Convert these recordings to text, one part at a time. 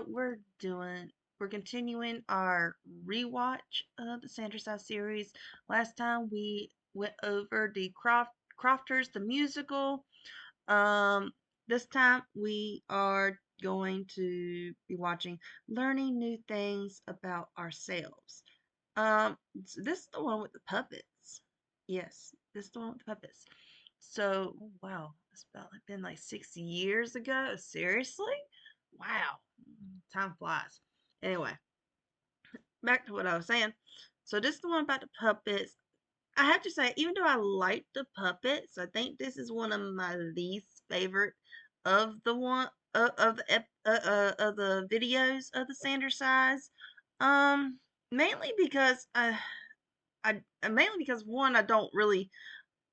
we're continuing our rewatch of the Sandra Side series. Last time we went over the Crofters, the musical. Um, this time we are going to be watching Learning New Things About Ourselves. This is the one with the puppets. Yes, this is the one with the puppets. So, oh, wow, it's been like 6 years ago. Seriously? Wow, time flies. Anyway, back to what I was saying. So this is the one about the puppets. I have to say, even though I like the puppets, I think this is one of my least favorite of the one of the videos of the Sanders size. Um, mainly because I mainly because one, I don't really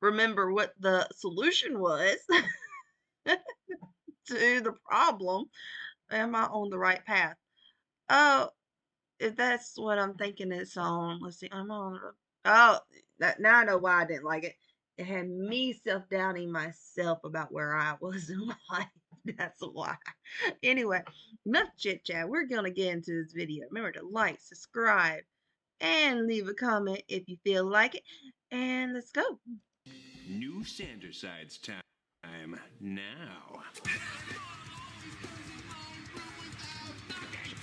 remember what the solution was to the problem. Am I on the right path? Oh, if that's what I'm thinking it's on. Let's see. I'm on. Oh, now I know why I didn't like it. It had me self doubting myself about where I was in life. That's why. Anyway, enough chit chat. We're gonna get into this video. Remember to like, subscribe, and leave a comment if you feel like it. And let's go. New Sandersides time now.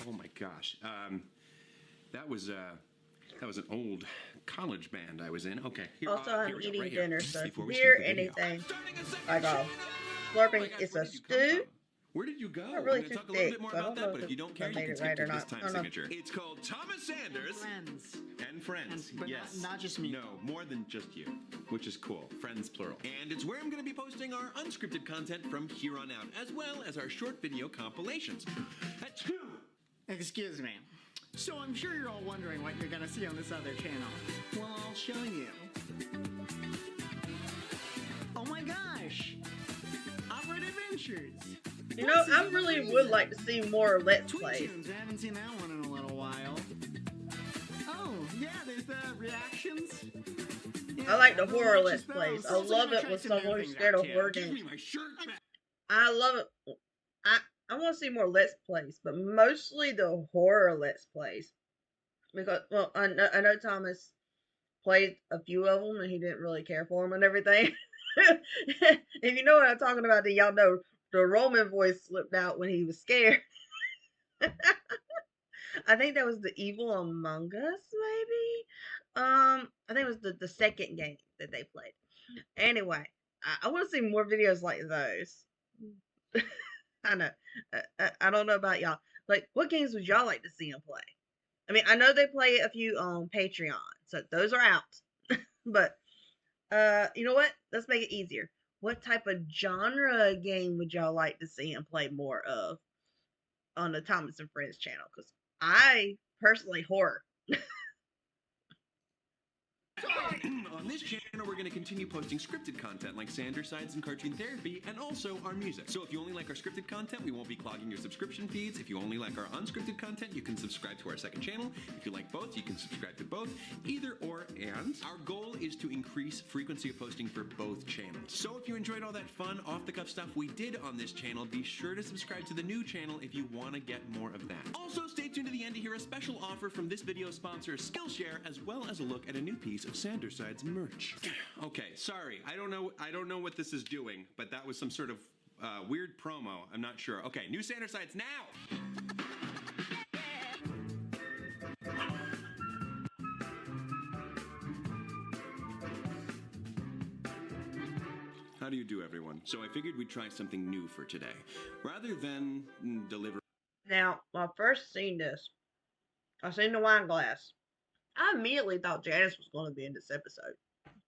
Oh my gosh. That was an old college band I was in. Okay. Also, I'm here eating right dinner, here, so if before you we hear start the video. anything like slurping, it's a stew. Where did you go? Not really We're too going to talk a little thick, bit more so I about don't know that, but if you don't if care, I you made can it skip right to or this not. time I don't know. signature. It's called Thomas Sanders. Friends. And friends, But yes. not just me. No, more than just you, which is cool. Friends, plural. And it's where I'm going to be posting our unscripted content from here on out, as well as our short video compilations. Excuse me. So I'm sure you're all wondering what you're gonna see on this other channel. Well, I'll show you. Oh my gosh! Operate Adventures! You know, I really would like to see more Let's Plays. Tunes, I haven't seen that one in a little while. Oh, yeah, there's the reactions. I like the horror Let's Plays. I love it when someone who's scared of horror games. I love it. I want to see more Let's Plays, but mostly the horror Let's Plays. Because, well, I know Thomas played a few of them and he didn't really care for them and everything. If you know what I'm talking about, then y'all know the Roman voice slipped out when he was scared. I think that was the Evil Among Us, maybe. I think it was the second game that they played. Anyway, I want to see more videos like those. I know. I don't know about y'all. Like, what games would y'all like to see them play? I mean, I know they play a few on Patreon, so those are out. But you know what? Let's make it easier. What type of genre game would y'all like to see him play more of on the Thomas and Friends channel? Because I personally horror. On this channel, we're going to continue posting scripted content like Sanders Science and Cartoon Therapy, and also our music. So if you only like our scripted content, we won't be clogging your subscription feeds. If you only like our unscripted content, you can subscribe to our second channel. If you like both, you can subscribe to both. Either or and. Our goal is to increase frequency of posting for both channels. So if you enjoyed all that fun, off-the-cuff stuff we did on this channel, be sure to subscribe to the new channel if you want to get more of that. Also, stay tuned to the end to hear a special offer from this video sponsor, Skillshare, as well as a look at a new piece of Sanderside's merch. Okay, sorry, I don't know what this is doing, but that was some sort of weird promo. I'm not sure. Okay, new Sandersides now. How do you do, everyone? So I figured we'd try something new for today, rather than deliver. Now, when I first seen this, I seen the wine glass. I immediately thought Janice was going to be in this episode.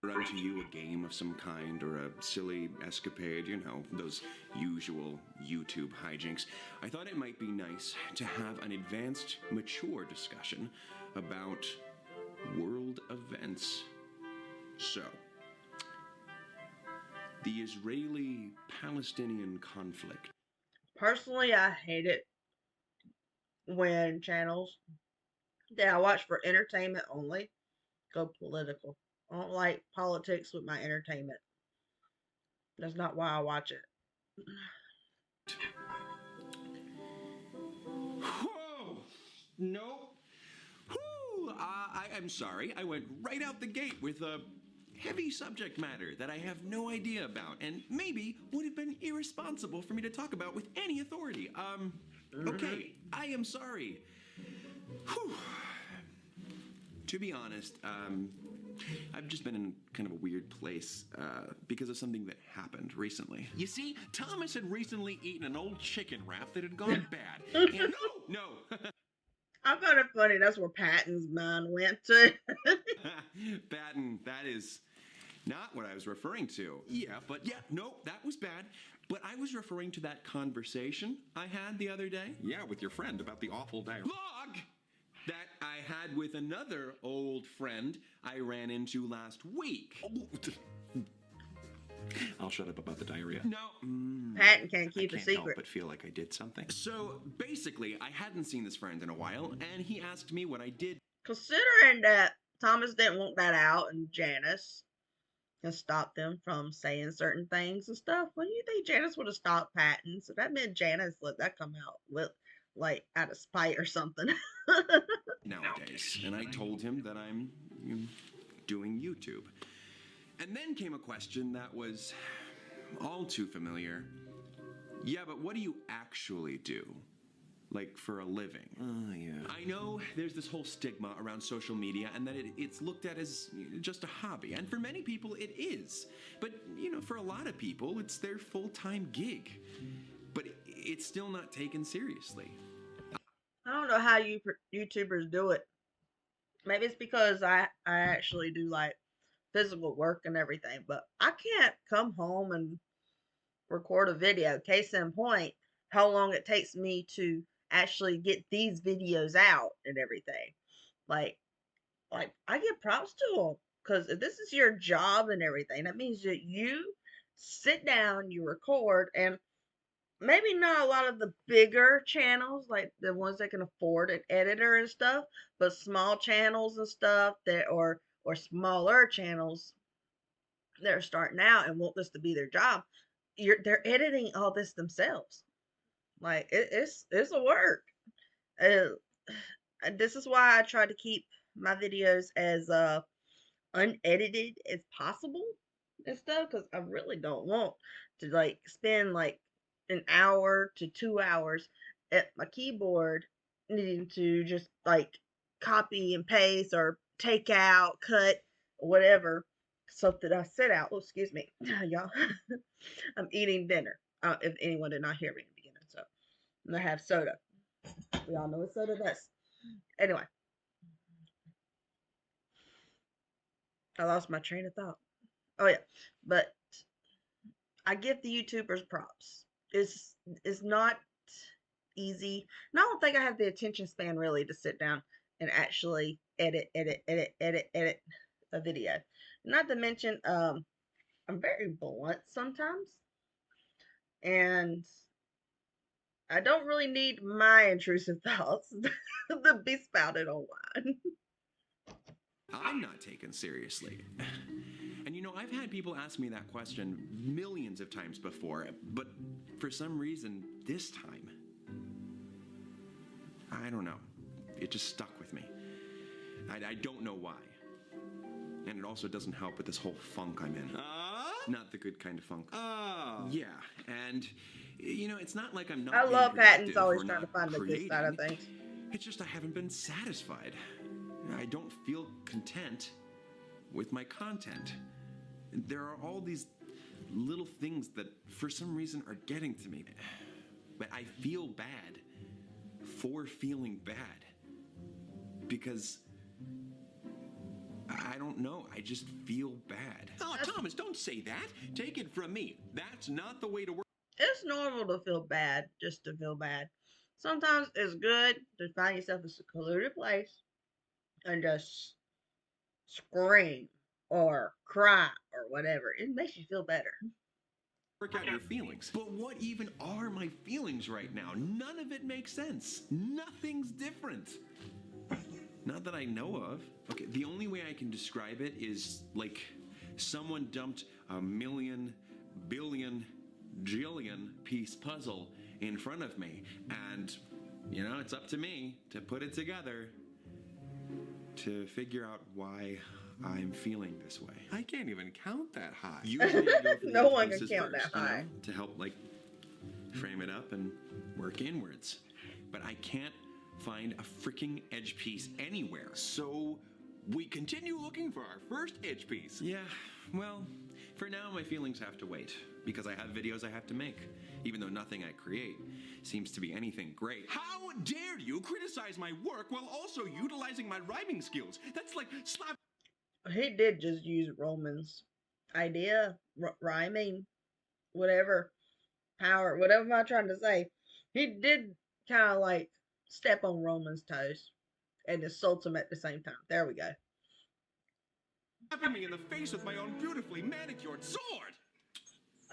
Run to you a game of some kind or a silly escapade, you know, those usual YouTube hijinks. I thought it might be nice to have an advanced, mature discussion about world events. So, the Israeli-Palestinian conflict. Personally, I hate it when channels that I watch for entertainment only go political. I don't like politics with my entertainment. That's not why I watch it. Nope. Whew, I'm sorry. I went right out the gate with a heavy subject matter that I have no idea about, and maybe would have been irresponsible for me to talk about with any authority. Okay, I am sorry. Whew. To be honest, I've just been in kind of a weird place because of something that happened recently. You see, Thomas had recently eaten an old chicken wrap that had gone bad. And no. I found it funny. That's where Patton's mind went to. Batten, that is not what I was referring to. No, that was bad. But I was referring to that conversation I had the other day. Yeah, with your friend about the awful diarrhea. Log! That I had with another old friend I ran into last week. I'll shut up about the diarrhea. No. Patton can't keep I a can't help secret. but feel like I did something. So basically, I hadn't seen this friend in a while, and he asked me what I did. Considering that Thomas didn't want that out and Janice can stop them from saying certain things and stuff, well, you think Janice would have stopped Patton? So that meant Janice let that come out with, like, out of spite or something. Nowadays. And I told him that I'm doing YouTube. And then came a question that was all too familiar. Yeah, but what do you actually do? Like, for a living? Oh, yeah. I know there's this whole stigma around social media and that it's looked at as just a hobby. And for many people, it is. But, for a lot of people, it's their full-time gig. But it's still not taken seriously. I don't know how you YouTubers do it. Maybe it's because I actually do like physical work and everything, but I can't come home and record a video. Case in point, how long it takes me to actually get these videos out and everything. Like, I give props to them because if this is your job and everything, that means that you sit down, you record, and maybe not a lot of the bigger channels, like the ones that can afford an editor and stuff, but small channels and stuff that or smaller channels that are starting out and want this to be their job, they're editing all this themselves. Like it's a work. Uh, this is why I try to keep my videos as unedited as possible and stuff because I really don't want to like spend like an hour to 2 hours at my keyboard needing to just like copy and paste or take out, cut, whatever something I set out. Oh, excuse me, y'all. I'm eating dinner. If anyone did not hear me in the beginning, so I'm gonna have soda. We all know what soda does. Anyway, I lost my train of thought. Oh yeah, but I give the YouTubers props. It's not easy. And I don't think I have the attention span really to sit down and actually edit a video. Not to mention, I'm very blunt sometimes, and I don't really need my intrusive thoughts to be spouted online. I'm not taken seriously. And I've had people ask me that question millions of times before, but for some reason, this time, I don't know. It just stuck with me. I don't know why. And it also doesn't help with this whole funk I'm in. Not the good kind of funk. Oh. Yeah, and it's not like I'm not. I being love Patton's productive always or trying to not find the good side of creating. things. It's just I haven't been satisfied. I don't feel content with my content. There are all these little things that for some reason are getting to me. But I feel bad for feeling bad. Because I don't know, I just feel bad. Oh, Thomas, don't say that. Take it from me. That's not the way to work. It's normal to feel bad, just to feel bad. Sometimes it's good to find yourself in a secluded place and just scream or cry or whatever. It makes you feel better. Work out your feelings. But what even are my feelings right now? None of it makes sense. Nothing's different. Not that I know of. Okay, the only way I can describe it is like someone dumped a million, billion, jillion piece puzzle in front of me, and you know, it's up to me to put it together. To figure out why I'm feeling this way. I can't even count that high. Usually I go for the No edge one can pieces count first, that high. to help like frame it up and work inwards. But I can't find a freaking edge piece anywhere. So we continue looking for our first edge piece. Yeah, well, for now my feelings have to wait because I have videos I have to make, even though nothing I create seems to be anything great. How dare you criticize my work while also utilizing my rhyming skills? That's like slap. He did just use Roman's idea, rhyming, whatever, power, whatever am I trying to say. He did kind of like step on Roman's toes and insult him at the same time. There we go. Slapping me in the face with my own beautifully manicured sword!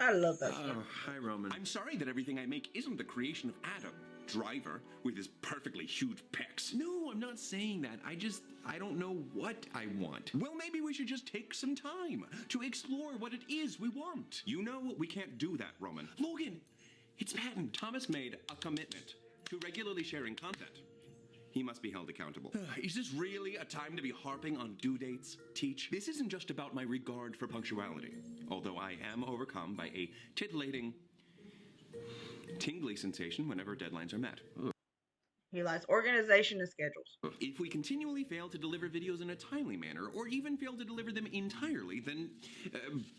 I love that Oh, stuff. hi Roman. I'm sorry that everything I make isn't the creation of Adam, Driver, with his perfectly huge pecs. No, I'm not saying that. I don't know what I want. Well, maybe we should just take some time to explore what it is we want. You know, we can't do that, Roman. Logan, it's Patton. Thomas made a commitment to regularly sharing content. He must be held accountable. Is this really a time to be harping on due dates, Teach? This isn't just about my regard for punctuality. Although I am overcome by a titillating, tingly sensation whenever deadlines are met. He likes organization and schedules. If we continually fail to deliver videos in a timely manner, or even fail to deliver them entirely, then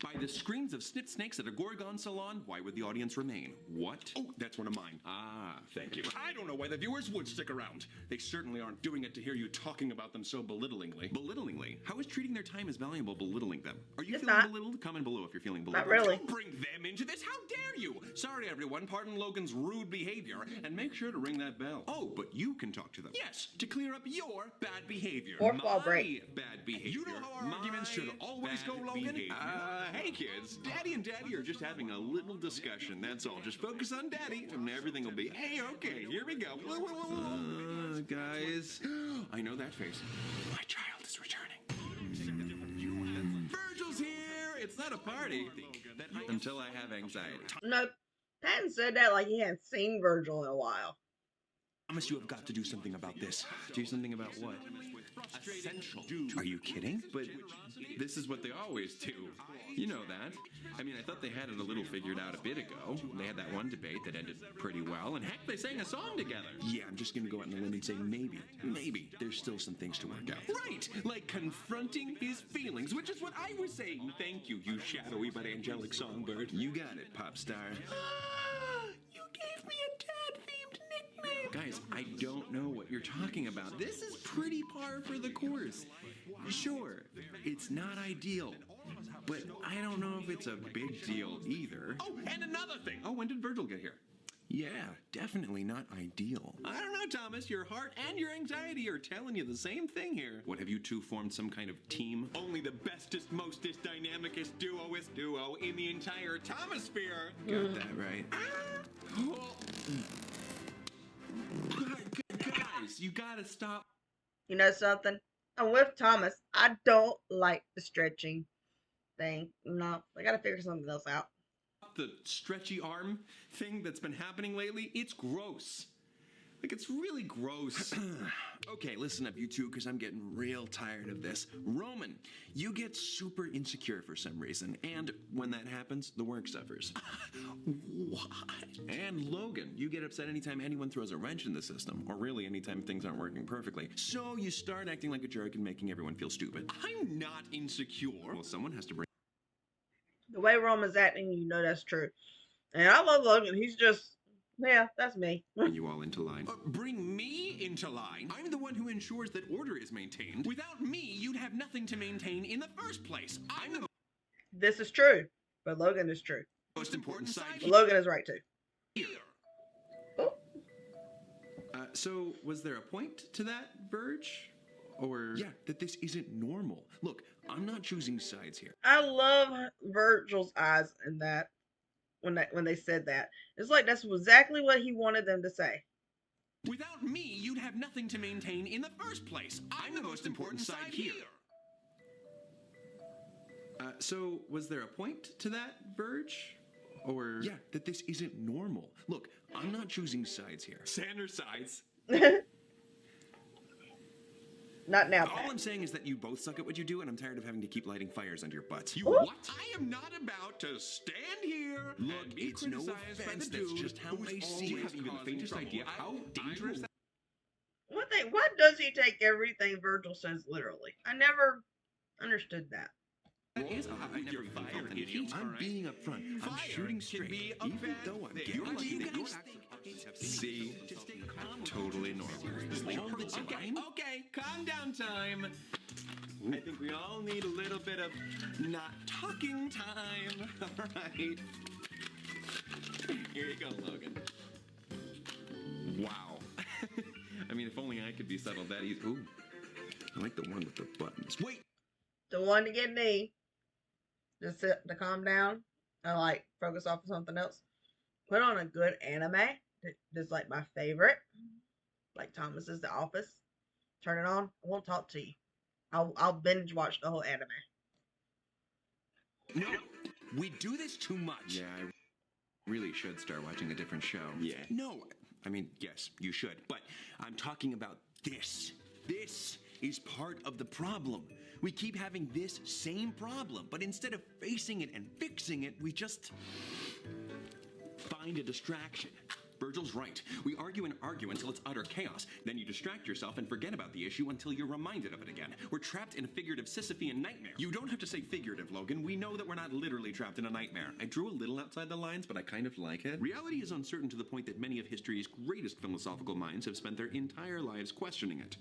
by the screams of snit snakes at a Gorgon salon, why would the audience remain? What? Oh, that's one of mine. Ah, thank you. I don't know why the viewers would stick around. They certainly aren't doing it to hear you talking about them so belittlingly. Belittlingly? How is treating their time as valuable belittling them? Are you It's feeling not. belittled? Comment below if you're feeling belittled. Not really. Don't bring them into this. How dare you? Sorry, everyone. Pardon Logan's rude behavior. And make sure to ring that bell. Oh, but you can talk to them. Yes, to clear up your bad behavior. Or fall break. Bad behavior. You know how our arguments should always go, bad Logan? behavior. Hey kids, Daddy and Daddy are just having a little discussion. That's all. Just focus on Daddy, and everything will be okay. Here we go. Guys, I know that face. My child is returning. Virgil's here. It's not a party. Until I have anxiety. No, Patton said that like he hadn't seen Virgil in a while. Thomas, you have got to do something about this. Do something about what? Essential. Are you kidding? But this is what they always do. You know that. I mean, I thought they had it a little figured out a bit ago. They had that one debate that ended pretty well, and heck, they sang a song together. Yeah, I'm just gonna go out on a limb and say maybe there's still some things to work out. Right, like confronting his feelings, which is what I was saying. Thank you, you shadowy but angelic songbird. You got it, pop star. You gave me a dad-themed nickname. Guys, I don't know what you're talking about. This is pretty par for the course. Sure, it's not ideal, but I don't know if it's a big deal either. Oh, and another thing. Oh, when did Virgil get here? Yeah, definitely not ideal. I don't know, Thomas. Your heart and your anxiety are telling you the same thing here. What, have you two formed some kind of team? Only the bestest, mostest, dynamicest, duoist duo in the entire Thomosphere. Got that right. Guys, you gotta stop. You know something? I'm with Thomas. I don't like the stretching thing. No, I gotta figure something else out. The stretchy arm thing that's been happening lately, it's gross. Like, it's really gross. Okay, listen up, you two, because I'm getting real tired of this. Roman, you get super insecure for some reason, and when that happens, the work suffers. What? And Logan, you get upset anytime anyone throws a wrench in the system, or really anytime things aren't working perfectly. So you start acting like a jerk and making everyone feel stupid. I'm not insecure. Well, someone has to bring The way Roman's acting, you know that's true. And I love Logan. He's just, yeah, that's me. you all into line. Bring me into line? I'm the one who ensures that order is maintained. Without me, you'd have nothing to maintain in the first place. I'm the This is true, but Logan is true. most important side But Logan is right too. here. Oh, So, was there a point to that, Verge? Or... Yeah, that this isn't normal. Look, I'm not choosing sides here. I love Virgil's eyes in that when they said that. It's like that's exactly what he wanted them to say. Without me, you'd have nothing to maintain in the first place. I'm the most important side here. So, was there a point to that, Verge? Or... Yeah, that this isn't normal. Look, I'm not choosing sides here. Sanders sides. Not now, All Pat. I'm saying is that you both suck at what you do, and I'm tired of having to keep lighting fires under your butts. You Ooh. what? I am not about to stand here. Look, and be it's no offense. That's just how I see it. Do you have even the faintest idea how dangerous that What does he take everything Virgil says literally? I never understood that. is? I never even felt any heat. I'm being upfront. I'm shooting straight, even though I'm getting lucky that your actions have see, totally normal. Okay, calm down time. I think we all need a little bit of not talking time. All right. Here you go, Logan. Wow. I mean, if only I could be settled that easy. Ooh. I like the one with the buttons. Wait. The one to get me, just to calm down and like focus off of something else. Put on a good anime. That's like my favorite. Like Thomas's The Office. Turn it on. I won't talk to you. I'll binge watch the whole anime. No, we do this too much. Yeah, I really should start watching a different show. Yeah. No, I mean, yes, you should. But I'm talking about this. This is part of the problem. We keep having this same problem, but instead of facing it and fixing it, we just find a distraction. Virgil's right. We argue and argue until it's utter chaos. Then you distract yourself and forget about the issue until you're reminded of it again. We're trapped in a figurative Sisyphean nightmare. You don't have to say figurative, Logan. We know that we're not literally trapped in a nightmare. I drew a little outside the lines, but I kind of like it. Reality is uncertain to the point that many of history's greatest philosophical minds have spent their entire lives questioning it.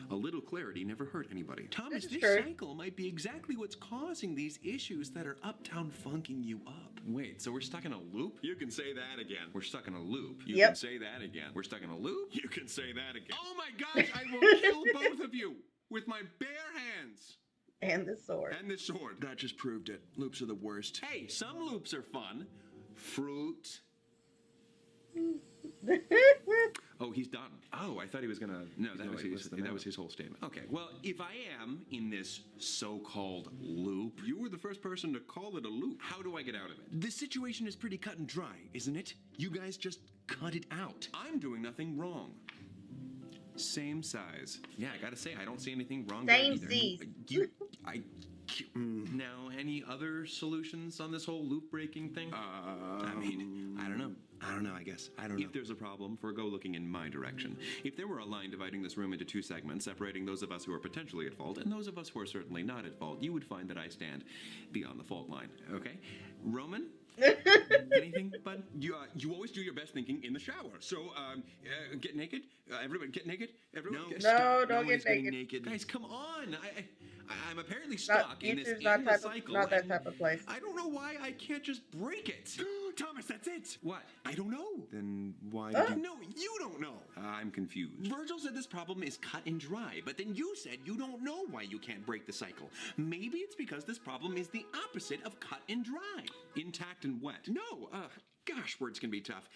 A little clarity never hurt anybody. Thomas, this cycle might be exactly what's causing these issues that are uptown funking you up. Wait, so we're stuck in a loop? You can say that again. We're stuck in a loop. You can say that again. We're stuck in a loop? You can say that again. Oh my gosh, I will kill both of you with my bare hands. And the sword. And the sword. That just proved it. Loops are the worst. Hey, some loops are fun. Fruit. Oh, he's done. Oh, I thought he was gonna. No, that was his whole statement. Okay, well, if I am in this so-called loop, you were the first person to call it a loop. How do I get out of it? The situation is pretty cut and dry, isn't it? You guys just cut it out. I'm doing nothing wrong. Same size. Yeah, I gotta say, I don't see anything wrong there either. Now, any other solutions on this whole loop breaking thing? I mean, I don't know. I guess. I don't know. If there's a problem, go looking in my direction. If there were a line dividing this room into two segments, separating those of us who are potentially at fault and those of us who are certainly not at fault, you would find that I stand beyond the fault line. Okay? Roman? Anything, bud? You always do your best thinking in the shower. So, get naked. Everybody, get naked. Everyone, no, don't get naked. Guys, come on. I'm apparently stuck in this endless cycle. Not that type of place. I don't know why I can't just break it. Thomas, that's it. What? I don't know. Then why did you? No, you don't know. I'm confused. Virgil said this problem is cut and dry, but then you said you don't know why you can't break the cycle. Maybe it's because this problem is the opposite of cut and dry. Intact and wet. No, gosh, words can be tough.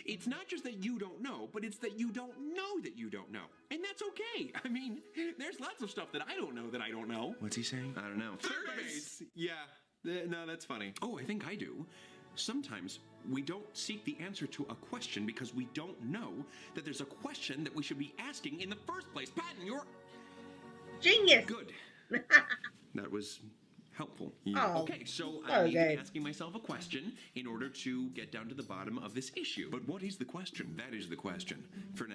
It's not just that you don't know, but it's that you don't know that you don't know. And that's okay. I mean, there's lots of stuff that I don't know that I don't know. What's he saying? I don't know. Third base! Yeah. No, that's funny. Oh, I think I do. Sometimes we don't seek the answer to a question because we don't know that there's a question that we should be asking in the first place. Patton, you're... Genius! Good. That was helpful. Yeah. Oh, okay, so I need to be asking myself a question in order to get down to the bottom of this issue. But what is the question? That is the question. For now,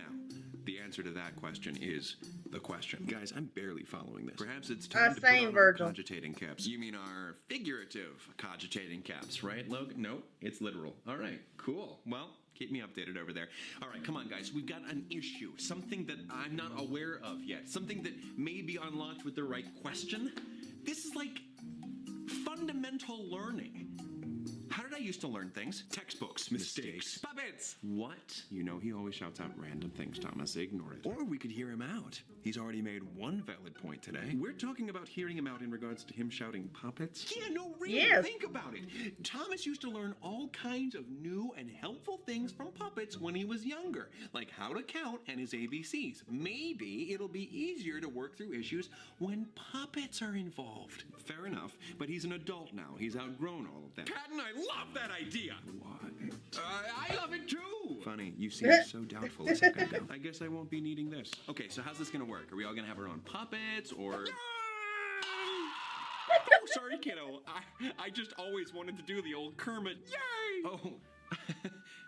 the answer to that question is the question. Guys, I'm barely following this. Perhaps it's time to put on Virgil. Our cogitating caps. You mean our figurative cogitating caps, right, Logan? No, it's literal. All right, cool. Well, keep me updated over there. All right, come on, guys. We've got an issue. Something that I'm not aware of yet. Something that may be unlocked with the right question. This is like fundamental learning. How did I used to learn things? Textbooks, mistakes, puppets. What? You know he always shouts out random things, Thomas. Ignore it. Or we could hear him out. He's already made one valid point today. We're talking about hearing him out in regards to him shouting puppets. Yeah, no, really. Yes. Think about it. Thomas used to learn all kinds of new and helpful things from puppets when he was younger, like how to count and his ABCs. Maybe it'll be easier to work through issues when puppets are involved. Fair enough, but he's an adult now. He's outgrown all of that. Patton, I love love that idea. What? I love it too. Funny, you seemed so doubtful a second ago. I guess I won't be needing this. Okay, so how's this gonna work? Are we all gonna have our own puppets, or... Oh, sorry, kiddo. I just always wanted to do the old Kermit. Yay! Oh,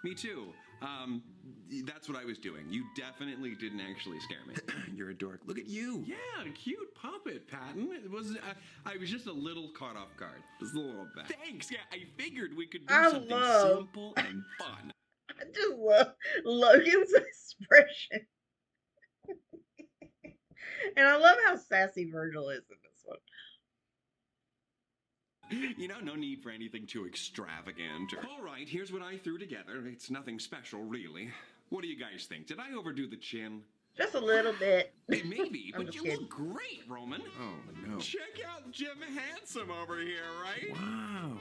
me too. That's what I was doing. You definitely didn't actually scare me. You're a dork. Look at you. Yeah, cute puppet, Patton. It was. I was just a little caught off guard. Just a little bit. Thanks. Yeah, I figured we could do I something love- simple and fun. I just love Logan's expression. And I love how sassy Virgil is in this one. You know, no need for anything too extravagant. All right, here's what I threw together. It's nothing special, really. What do you guys think? Did I overdo the chin? Just a little bit. Maybe, I'm but just you kidding. look great, Roman. Oh, no. Check out Jim Handsome over here, right? Wow.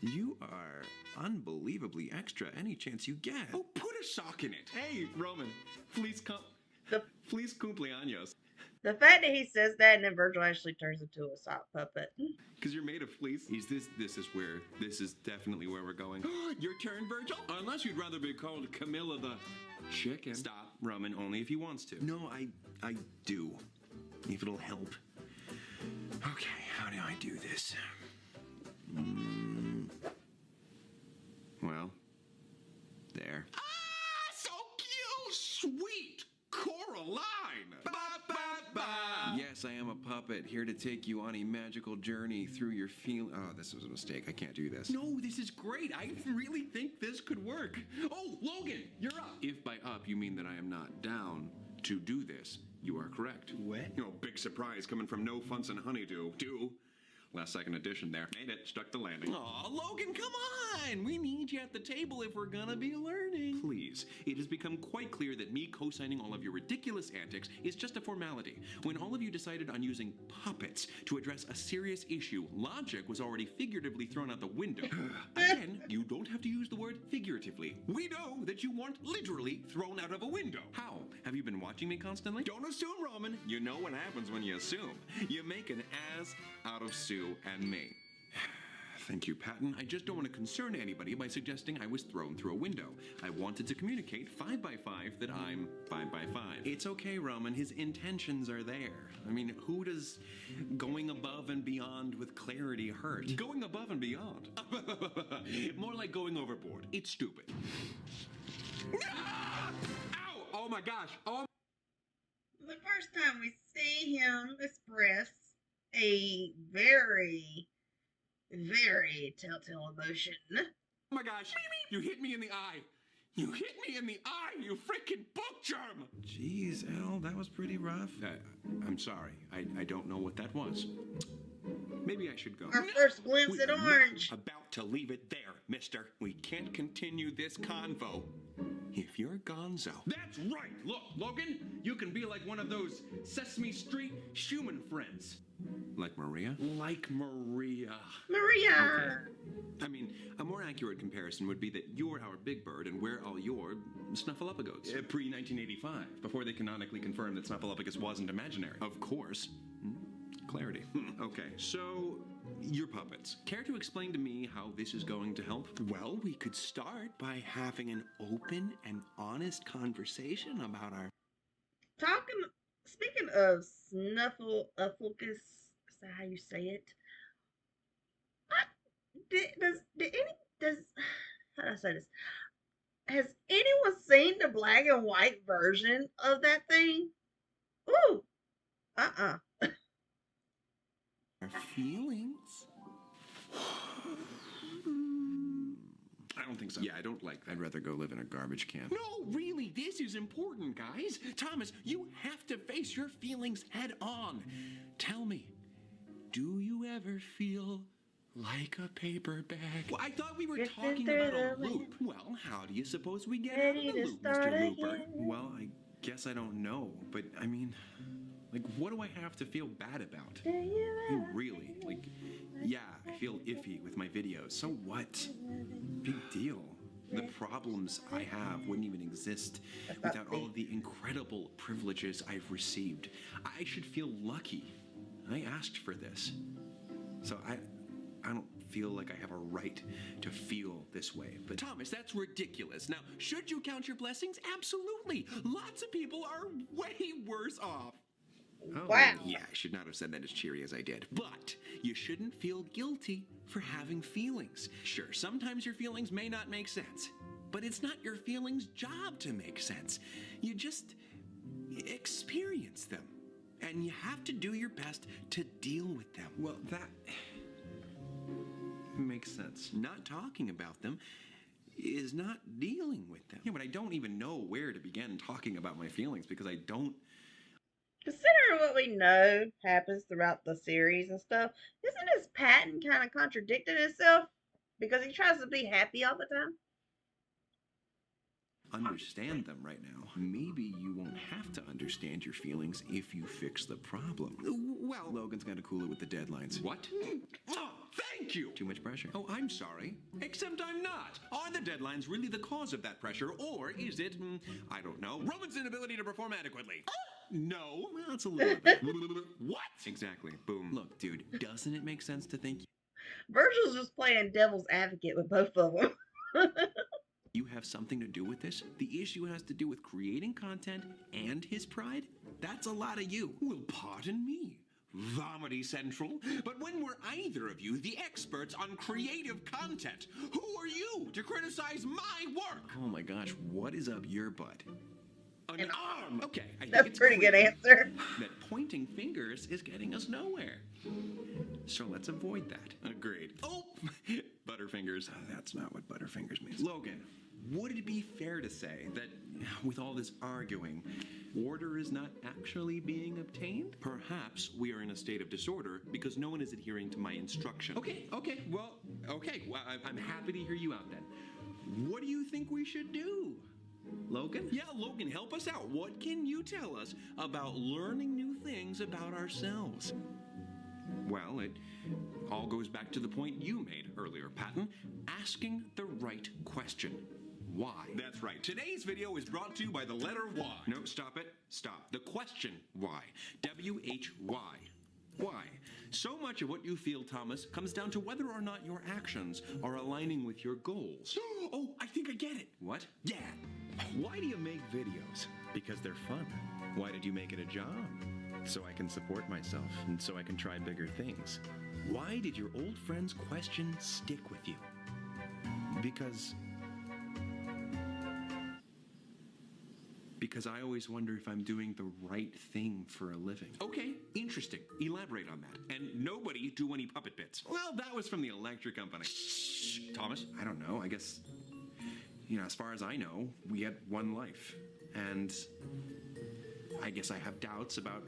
You are unbelievably extra any chance you get. Oh, put a sock in it. Hey, Roman. Feliz cumpleaños. The fact that he says that and then Virgil actually turns into a sock puppet. Because you're made of fleece. This is definitely where we're going. Your turn, Virgil? Unless you'd rather be called Camilla the Chicken. Stop, Roman, only if he wants to. No, I do. If it'll help. Okay, how do I do this? Well, there. Ah, so cute! Sweet Coraline! Ba, ba, ba. Yes, I am a puppet, here to take you on a magical journey through your feel. Oh, this was a mistake. I can't do this. No, this is great. I really think this could work. Oh, Logan, you're up. If by up you mean that I am not down to do this, you are correct. What? You know, big surprise coming from No Funds and Honeydew. Last second edition there. Made it. Stuck the landing. Aw, Logan, come on! We need you at the table if we're gonna be learning. Please, it has become quite clear that me co-signing all of your ridiculous antics is just a formality. When all of you decided on using puppets to address a serious issue, logic was already figuratively thrown out the window. Again, you don't have to use the word figuratively. We know that you weren't literally thrown out of a window. How? Have you been watching me constantly? Don't assume, Roman. You know what happens when you assume. You make an ass out of Sue and me. Thank you, Patton. I just don't want to concern anybody by suggesting I was thrown through a window. I wanted to communicate 5 by 5 that I'm 5 by 5. It's okay, Roman. His intentions are there. I mean, who does going above and beyond with clarity hurt? Going above and beyond. More like going overboard. It's stupid. Ah! Ow! Oh my gosh. Oh. The first time we see him express a very, very telltale emotion. Oh my gosh. You hit me in the eye. You hit me in the eye, you freaking book germ! Jeez, Al, that was pretty rough. I'm sorry. I don't know what that was. Maybe I should go. Our first glimpse at We're Orange. not about to leave it there, mister. We can't continue this convo if you're gonzo. That's right! Look, Logan, you can be like one of those Sesame Street Schumann friends. Like Maria? Like Maria. Maria! I mean, a more accurate comparison would be that you're our Big Bird and we're all your Snuffleupagoats. Pre-1985, before they canonically confirmed that Snuffleupagus wasn't imaginary. Of course. Clarity. Okay, so your puppets. Care to explain to me how this is going to help? Well, we could start by having an open and honest conversation about our... Speaking of Snuffleupagus, is that how you say it? How do I say this? Has anyone seen the black and white version of that thing? Ooh, our feelings. I don't think so. Yeah, I don't like that. I'd rather go live in a garbage can. No, really, this is important, guys. Thomas, you have to face your feelings head on. Tell me, do you ever feel like a paper bag? Well, I thought we were Drifting talking through about a the loop. Well, how do you suppose we get Ready out of the to loop, start Mr. Looper? again. Well, I guess I don't know, but I mean, like, what do I have to feel bad about? do you I mean, really, like, yeah, I feel iffy with my videos. So what? Big deal. The problems I have wouldn't even exist without all of the incredible privileges I've received. I should feel lucky. I asked for this. So I don't feel like I have a right to feel this way. But Thomas, that's ridiculous. Now, should you count your blessings? Absolutely. Lots of people are way worse off. Oh, Wow. yeah, I should not have said that as cheery as I did. But you shouldn't feel guilty for having feelings. Sure, sometimes your feelings may not make sense, but it's not your feelings' job to make sense. You just experience them, and you have to do your best to deal with them. Well, that makes sense. Not talking about them is not dealing with them. Yeah, but I don't even know where to begin talking about my feelings because I don't. Considering what we know happens throughout the series and stuff, isn't his pattern kind of contradicting itself? Because he tries to be happy all the time. Understand them right now. Maybe you won't have to understand your feelings if you fix the problem. Well, Logan's got to cool it with the deadlines. What? Oh, thank you! Too much pressure. Oh, I'm sorry. Except I'm not. Are the deadlines really the cause of that pressure, or is it, I don't know, Roman's inability to perform adequately? No. Well, it's a little bit. What? Exactly. Boom. Look, dude, doesn't it make sense to think Virgil's just playing devil's advocate with both of them. you have something to do with this? The issue has to do with creating content and his pride? That's a lot of you. Well, pardon me, Vomity Central, but when were either of you the experts on creative content? Who are you to criticize my work? Oh my gosh, what is up your butt? An arm! Okay, I think That's a it's pretty good clear answer. that pointing fingers is getting us nowhere. So let's avoid that. Agreed. Oh, Butterfingers. That's not what Butterfingers means. Logan, would it be fair to say that with all this arguing, order is not actually being obtained? Perhaps we are in a state of disorder because no one is adhering to my instruction. Okay, well, I'm happy to hear you out then. What do you think we should do? Logan? Yeah, Logan, help us out. What can you tell us about learning new things about ourselves? Well, it all goes back to the point you made earlier, Patton. Asking the right question. Why? That's right. Today's video is brought to you by the letter Y. No, stop it. Stop. The question why. W-H-Y. Why? So much of what you feel, Thomas, comes down to whether or not your actions are aligning with your goals. Oh, I think I get it. What? Yeah. Why do you make videos? Because they're fun. Why did you make it a job? So I can support myself and so I can try bigger things. Why did your old friend's question stick with you? Because I always wonder if I'm doing the right thing for a living. Okay, interesting. Elaborate on that. And nobody do any puppet bits. Well, that was from the electric company. Shh, Thomas, I don't know. I guess, as far as I know, we had one life. And I guess I have doubts about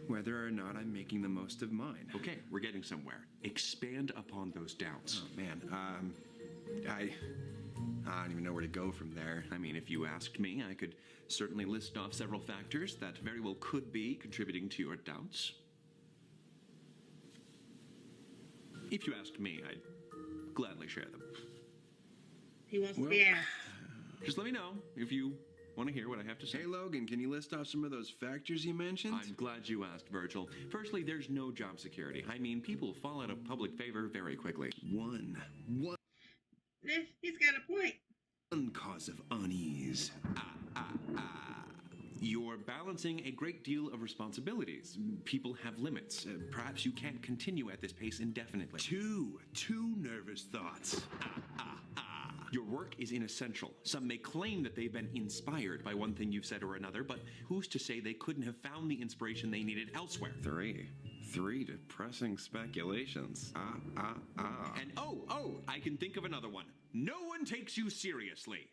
whether or not I'm making the most of mine. Okay, we're getting somewhere. Expand upon those doubts. Oh, man. I don't even know where to go from there. I mean, if you asked me, I could certainly list off several factors that very well could be contributing to your doubts. If you asked me, I'd gladly share them. He wants to be asked. Just let me know if you want to hear what I have to say. Hey, Logan, can you list off some of those factors you mentioned? I'm glad you asked, Virgil. Firstly, there's no job security. I mean, people fall out of public favor very quickly. One He's got a point. cause of unease. You're balancing a great deal of responsibilities. People have limits. Perhaps you can't continue at this pace indefinitely. Two nervous thoughts. Your work is inessential. Some may claim that they've been inspired by one thing you've said or another, but who's to say they couldn't have found the inspiration they needed elsewhere? Three depressing speculations. And I can think of another one. No one takes you seriously.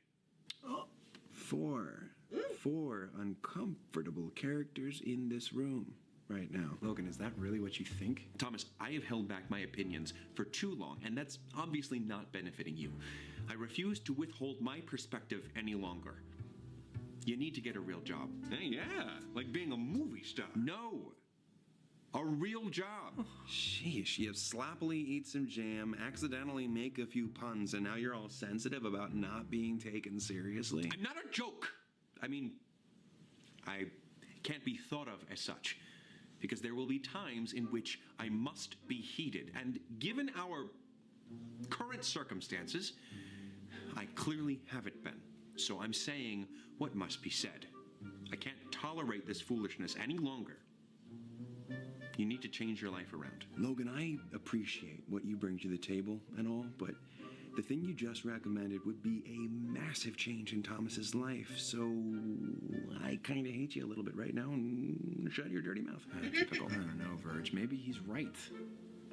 Four uncomfortable characters in this room right now. Logan, is that really what you think? Thomas, I have held back my opinions for too long, and that's obviously not benefiting you. I refuse to withhold my perspective any longer. You need to get a real job. Hey, yeah, like being a movie star. No. A real job. Sheesh, you sloppily eat some jam, accidentally make a few puns, and now you're all sensitive about not being taken seriously? I'm not a joke. I mean, I can't be thought of as such. because there will be times in which I must be heated. And given our current circumstances, I clearly haven't been. So I'm saying what must be said. I can't tolerate this foolishness any longer. You need to change your life around. Logan, I appreciate what you bring to the table and all, but the thing you just recommended would be a massive change in Thomas's life, so I kind of hate you a little bit right now and shut your dirty mouth. Typical. I don't know, Verge. Maybe he's right.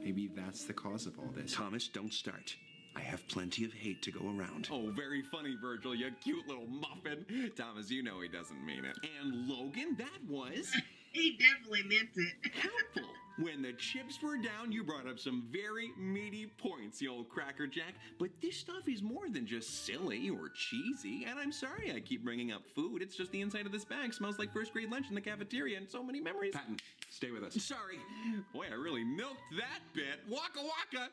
Maybe that's the cause of all this. Thomas, don't start. I have plenty of hate to go around. Oh, very funny, Virgil, you cute little muffin. Thomas, you know he doesn't mean it. And Logan, that was He definitely meant it. helpful. When the chips were down, you brought up some very meaty points, you old crackerjack. But this stuff is more than just silly or cheesy. And I'm sorry I keep bringing up food. It's just the inside of this bag smells like first grade lunch in the cafeteria and so many memories. Patton, stay with us. Sorry. Boy, I really milked that bit. Waka waka.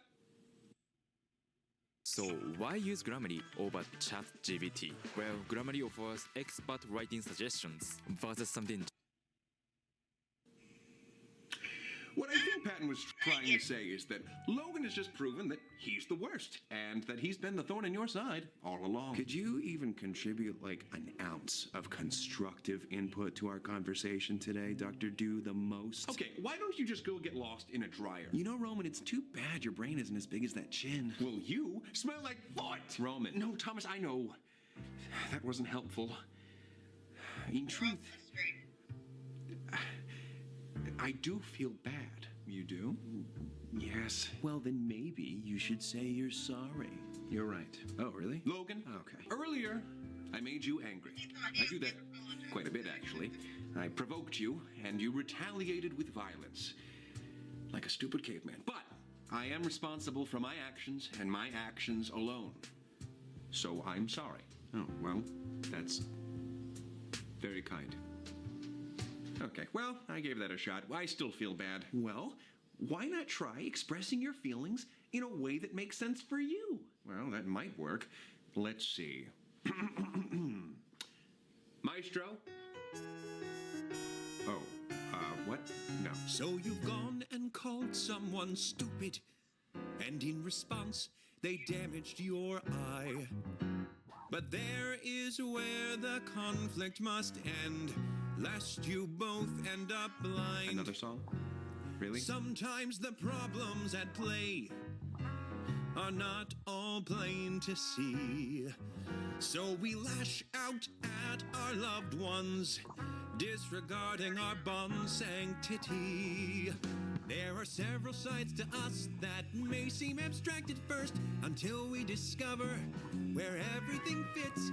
So, why use Grammarly over ChatGPT? Well, Grammarly offers expert writing suggestions versus something. What I think Patton was trying to say is that Logan has just proven that he's the worst, and that he's been the thorn in your side all along. Could you even contribute like an ounce of constructive input to our conversation today, Dr. Do the most? Okay, why don't you just go get lost in a dryer? You know, Roman, it's too bad your brain isn't as big as that chin. Will you smell like foot? Roman. No, Thomas, I know. That wasn't helpful. In truth, I do feel bad. You do? Yes. Well, then maybe you should say you're sorry. You're right. Oh, really? Logan, Okay. earlier I made you angry. I do that quite a bit, actually. I provoked you, and you retaliated with violence. Like a stupid caveman. But I am responsible for my actions, and my actions alone. So I'm sorry. Oh, well, That's very kind. Okay, well, I gave that a shot. I still feel bad. Well, why not try expressing your feelings in a way that makes sense for you? Well, that might work. Let's see. Maestro? Oh, what? No. So you've gone and called someone stupid, and in response, they damaged your eye. But there is where the conflict must end, lest you both end up blind. Another song? Really? Sometimes the problems at play are not all plain to see. So we lash out at our loved ones, disregarding our bond sanctity. There are several sides to us that may seem abstract at first, until we discover where everything fits,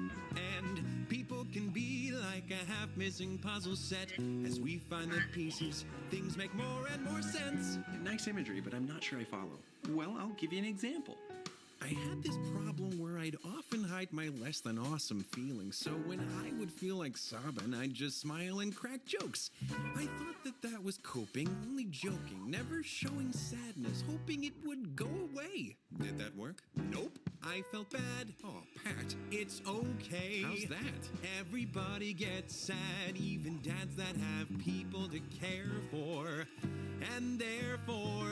and people can be like a half-missing puzzle set. As we find the pieces, things make more and more sense. Nice imagery, but I'm not sure I follow. Well, I'll give you an example. I had this problem where I'd often hide my less than awesome feelings, so when I would feel like sobbing, I'd just smile and crack jokes. I thought that was coping, only joking, never showing sadness, hoping it would go away. Did that work? Nope. I felt bad. Oh, Pat, it's okay. How's that? Everybody gets sad, even dads that have people to care for. And therefore,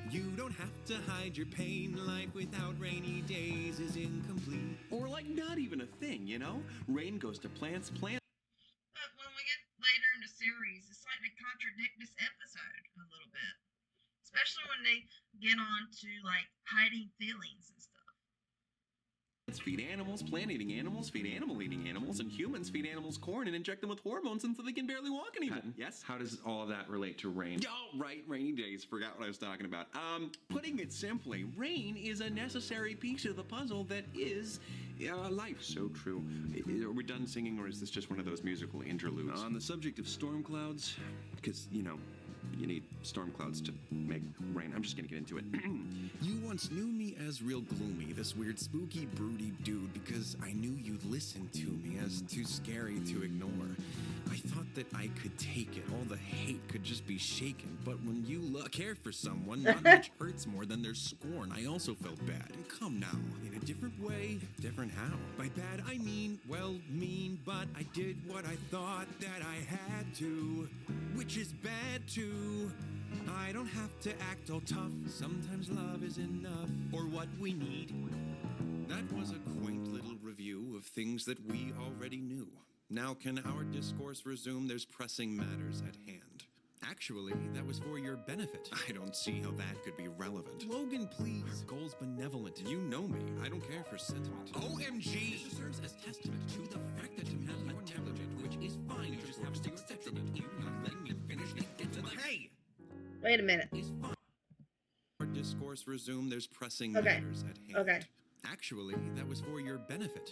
you don't have to hide your pain. Life without rainy days is incomplete. Or like not even a thing, you know? Rain goes to plants, But when we get later in the series, it's like they contradict this episode a little bit. Especially when they get on to like hiding feelings and stuff. feed animals, plant-eating animals feed animal-eating animals, and humans feed animals corn and inject them with hormones until they can barely walk anymore. Yes? How does all of that relate to rain? Oh, right, rainy days. Forgot what I was talking about. Putting it simply, rain is a necessary piece of the puzzle that is life. So true. Are we done singing, or is this just one of those musical interludes? On the subject of storm clouds, because, you need storm clouds to make rain. I'm just gonna get into it. You once knew me as real gloomy, this weird, spooky, broody dude, because I knew you'd listen to me as too scary to ignore. I thought that I could take it. All the hate could just be shaken. But when you care for someone, not much hurts more than their scorn. I also felt bad. And come now, in a different way. Different how? By bad I mean, well, mean. But I did what I thought that I had to, which is bad too. I don't have to act all tough. Sometimes love is enough, or what we need. That was a quaint little review of things that we already knew. Now can our discourse resume? There's pressing matters at hand. Actually, that was for your benefit. I don't see how that could be relevant. Logan, please. Your goal's benevolent. You know me. I don't care for sentiment. OMG! This serves as testament to the fact that you have your negligent, which is fine. You just have to your detriment. You not letting me finish it. Get to the hey! Wait a minute. Is fine. Our discourse resume. There's pressing Okay. matters at hand. Okay. Actually, that was for your benefit.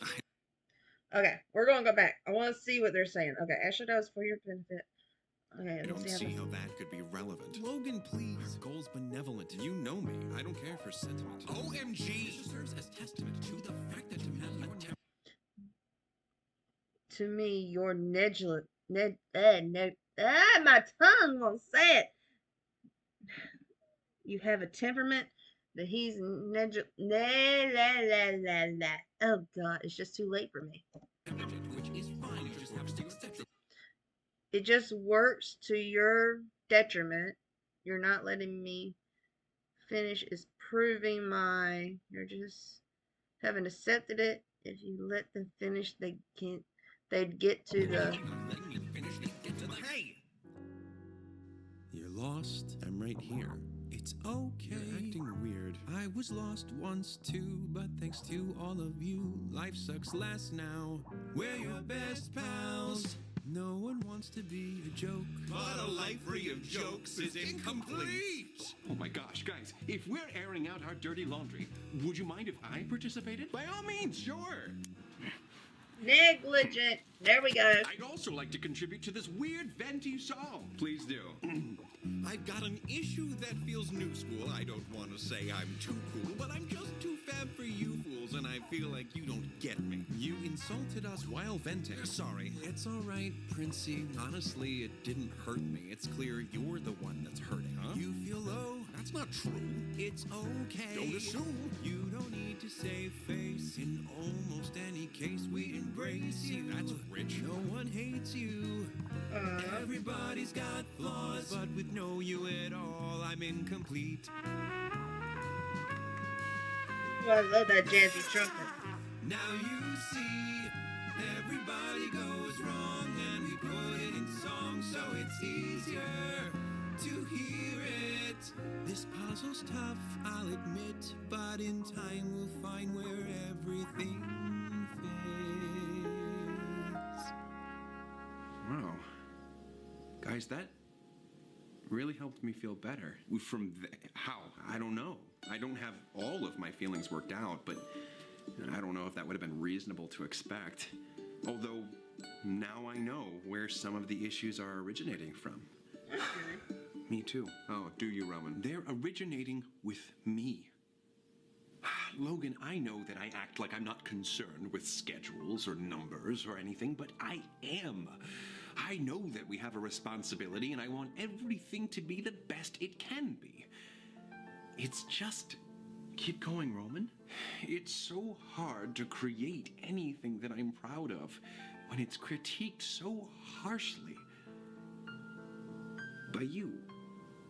Okay, we're going to go back. I want to see what they're saying. Okay, actually, that was for your benefit. Okay, I don't see how that could be relevant. Logan, please. Your goal's benevolent. You know me. I don't care for sentiment. OMG! This serves as testament to the fact that you have your To me, your negligent. My tongue won't say it. You have a temperament that he's negligent. Oh, God, it's just too late for me. which is fine. You just have to It just works to your detriment. You're not letting me finish is proving my. You're just haven't accepted it. If you let them finish, they'd get to the. Hey! You're lost. I'm right here. It's okay. You're acting weird. I was lost once too, but thanks to all of you, life sucks less now. We're your best pals. No one wants to be a joke, but a life free of jokes is incomplete. Oh my gosh, guys, if we're airing out our dirty laundry, would you mind if I participated? By all means, sure. Negligent. There we go. I'd also like to contribute to this weird venti song. Please do. I've got an issue that feels new school. I don't want to say I'm too cool, but I'm just too fab for you fools, and I feel like you don't get me. You insulted us while venting. Sorry. It's all right, Princey. Honestly, it didn't hurt me. It's clear you're the one that's hurting, huh? You feel low? That's not true. It's okay. Don't assume. You don't need to save face. In almost any case, we embrace you. That's rich. No one hates you. Everybody's got flaws, but with no you at all, I'm incomplete. Oh, I love that jazzy trumpet. Now you see, everybody goes wrong, and we put it in song, so it's easier to hear it. This puzzle's tough, I'll admit, but in time we'll find where everything fits. Wow. Guys, that really helped me feel better. How? I don't know. I don't have all of my feelings worked out, but I don't know if that would have been reasonable to expect. Although, now I know where some of the issues are originating from. Me too. Oh, do you, Roman? They're originating with me. Logan, I know that I act like I'm not concerned with schedules or numbers or anything, but I am. I know that we have a responsibility, and I want everything to be the best it can be. It's just... Keep going, Roman. It's so hard to create anything that I'm proud of when it's critiqued so harshly by you.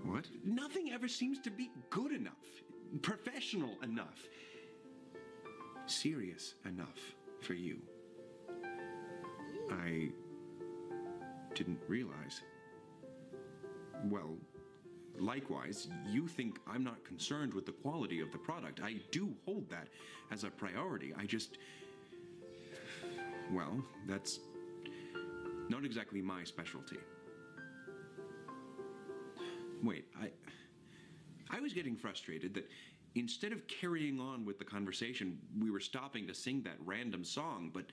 What? Nothing ever seems to be good enough, professional enough, serious enough for you. I didn't realize. Well, likewise, you think I'm not concerned with the quality of the product. I do hold that as a priority. Well, that's not exactly my specialty. Wait, I was getting frustrated that instead of carrying on with the conversation, we were stopping to sing that random song, but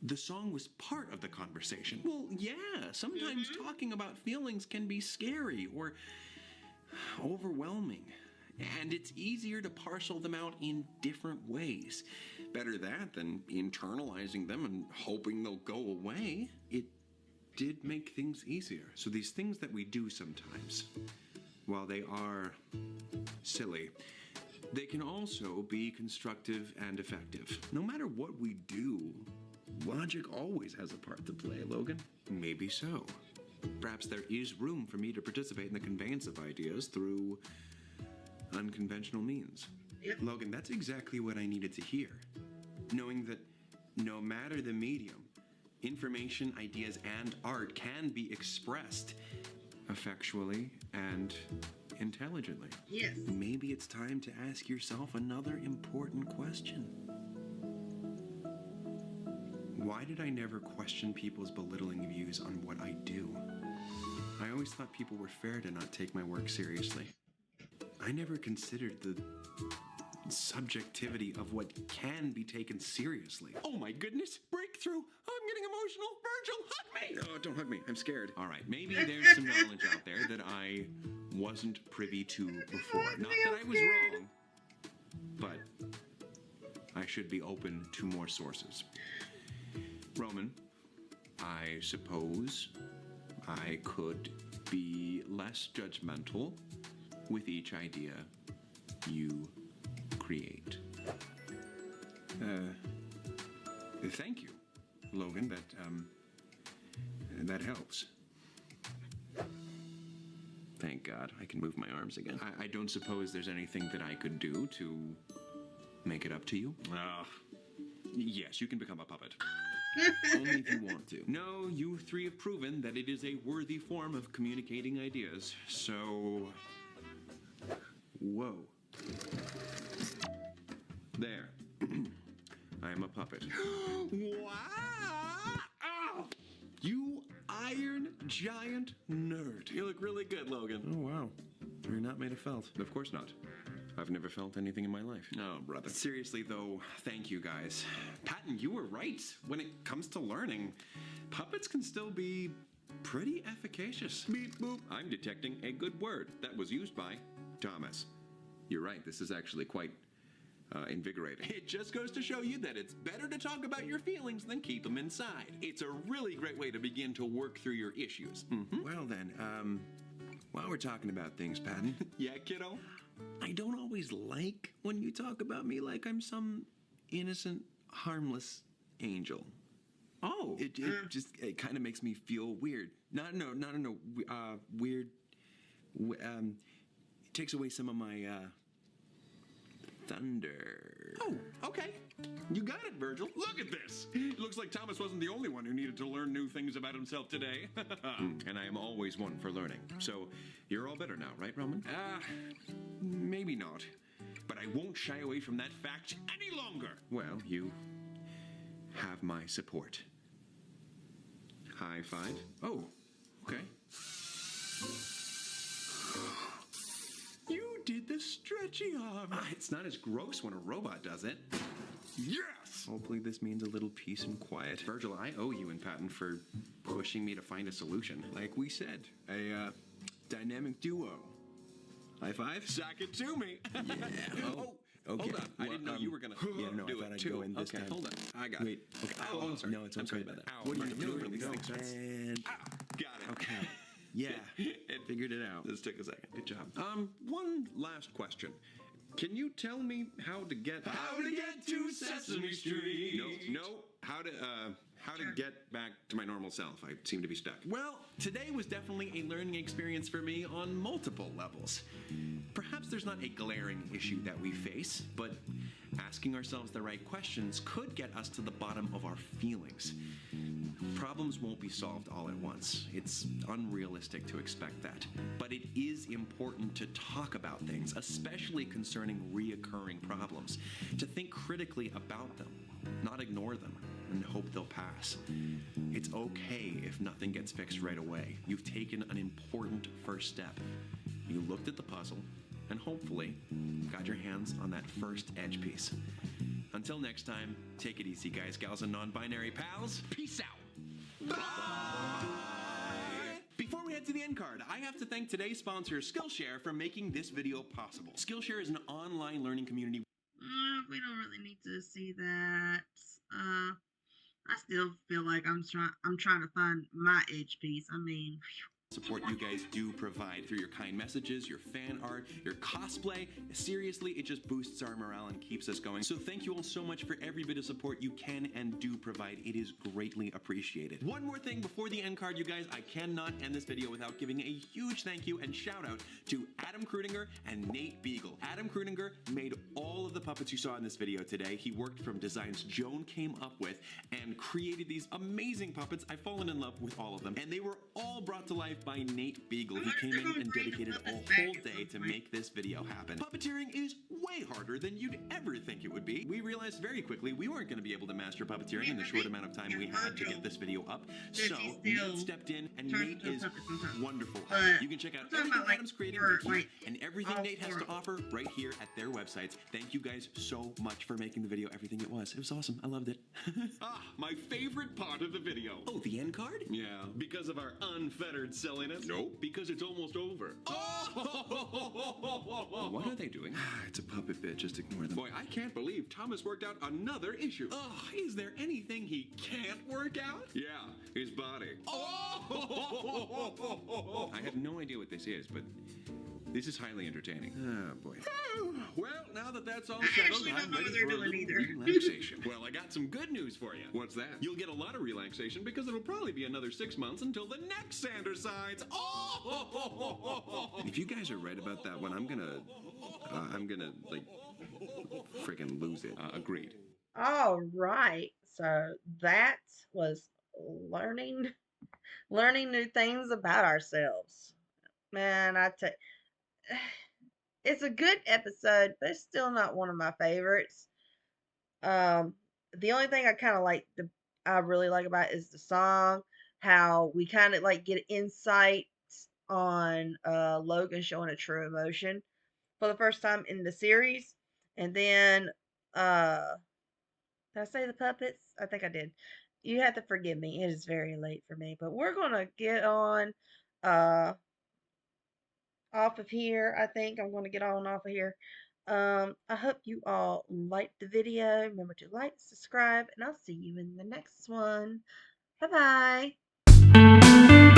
the song was part of the conversation. Well, yeah, sometimes talking about feelings can be scary or overwhelming, and it's easier to parcel them out in different ways. Better that than internalizing them and hoping they'll go away. It did make things easier. So these things that we do sometimes, while they are silly, they can also be constructive and effective. No matter what we do, logic always has a part to play, Logan. Maybe so. Perhaps there is room for me to participate in the conveyance of ideas through unconventional means. Yep. Logan, that's exactly what I needed to hear. Knowing that no matter the medium, information, ideas, and art can be expressed effectually and intelligently. Yes. Maybe it's time to ask yourself another important question. Why did I never question people's belittling views on what I do? I always thought people were fair to not take my work seriously. I never considered the subjectivity of what can be taken seriously. Oh my goodness, breakthrough! I'm getting emotional. Virgil, hug me! Oh, don't hug me. I'm scared. All right, maybe there's some knowledge out there that I wasn't privy to before. Not that I was wrong, but I should be open to more sources. Roman, I suppose I could be less judgmental with each idea you create. Thank you, Logan. That helps. Thank God, I can move my arms again. I don't suppose there's anything that I could do to make it up to you? Yes, you can become a puppet. Only if you want to. No, you three have proven that it is a worthy form of communicating ideas, so... Whoa. There. I am a puppet. Wow! Oh, you iron giant nerd. You look really good, Logan. Oh, wow. You're not made of felt. Of course not. I've never felt anything in my life. Oh, brother. Seriously, though, thank you guys. Patton, you were right. When it comes to learning, puppets can still be pretty efficacious. Beep boop. I'm detecting a good word that was used by Thomas. You're right, this is actually quite invigorating. It just goes to show you that it's better to talk about your feelings than keep them inside. It's a really great way to begin to work through your issues. Well then, while we're talking about things, Patton, Yeah, kiddo? I don't always like when you talk about me like I'm some innocent, harmless angel. Oh. It it kind of makes me feel weird. Weird. It takes away some of my thunder. Oh, okay. You got it, Virgil. Look at this. It looks like Thomas wasn't the only one who needed to learn new things about himself today. And I am always one for learning. So you're all better now, right, Roman? Maybe not. But I won't shy away from that fact any longer. Well, you have my support. High five. Oh, okay. You did the stretchy arm. It's not as gross when a robot does it. Yes! Hopefully this means a little peace and quiet. Virgil, I owe you and Patton for pushing me to find a solution. Like we said, a dynamic duo. High five? Sack it to me. Yeah. Oh, okay. hold on. I didn't know you were going to Yeah, no, do I thought it I'd too. go in this Okay, time. hold on. I got Wait. it. Okay. Oh, I'm sorry. No, it's okay. I'm sorry about that. Ow, what are you doing? These things. And Got it. okay. Yeah. It Figured it out. This took a second. Good job. One last question. Can you tell me how to get to Sesame Street? No. How to get back to my normal self. I seem to be stuck. Well, today was definitely a learning experience for me on multiple levels. Perhaps there's not a glaring issue that we face, but asking ourselves the right questions could get us to the bottom of our feelings. Problems won't be solved all at once. It's unrealistic to expect that. But it is important to talk about things, especially concerning reoccurring problems, to think critically about them, not ignore them, and hope they'll pass. It's okay if nothing gets fixed right away. You've taken an important first step. You looked at the puzzle, and hopefully got your hands on that first edge piece. Until next time, take it easy, guys, gals, and non-binary pals. Peace out. Bye! Before we head to the end card, I have to thank today's sponsor, Skillshare, for making this video possible. Skillshare is an online learning community. We don't really need to see that. I still feel like I'm trying to find my edge piece. I mean, Support you guys do provide through your kind messages, your fan art, your cosplay. Seriously, it just boosts our morale and keeps us going. So thank you all so much for every bit of support you can and do provide. It is greatly appreciated. One more thing before the end card, you guys, I cannot end this video without giving a huge thank you and shout out to Adam Krudinger and Nate Beagle. Adam Krudinger made all of the puppets you saw in this video today. He worked from designs Joan came up with and created these amazing puppets. I've fallen in love with all of them, and they were all brought to life by Nate Beagle. He came in and dedicated a whole day to make this video happen. Puppeteering is way harder than you'd ever think it would be. We realized very quickly we weren't going to be able to master puppeteering in the short amount of time we had to get this video up. So Nate stepped in, and Nate is wonderful. You can check out everything Adam's creating right here and everything Nate has to offer right here at their websites. Thank you guys so much for making the video everything it was. It was awesome. I loved it. My favorite part of the video. Oh, the end card? Yeah, because of our unfettered silliness. Nope, because it's almost over. What are they doing? It's a puppet bit, just ignore them. Boy, I can't believe Thomas worked out another issue. Oh, is there anything he can't work out? Yeah, his body. I have no idea what this is, but this is highly entertaining. Oh, boy. Well, now that that's all I settled, actually don't I'm know ready what they're for a doing little either. relaxation. Well, I got some good news for you. What's that? You'll get a lot of relaxation because it'll probably be another 6 months until the next Sandersides. If you guys are right about that one, I'm gonna like freaking lose it. Agreed. all right. So that was learning new things about ourselves. Man, it's a good episode, but it's still not one of my favorites. The only thing I really like about it is the song, how we kind of like get insight on Logan showing a true emotion for the first time in the series. And then did I say the puppets? I think I did. You have to forgive me. It is very late for me, but we're gonna get on uh off of here. I think I'm gonna get on off of here. I hope you all liked the video. Remember to like, subscribe, and I'll see you in the next one. Bye bye.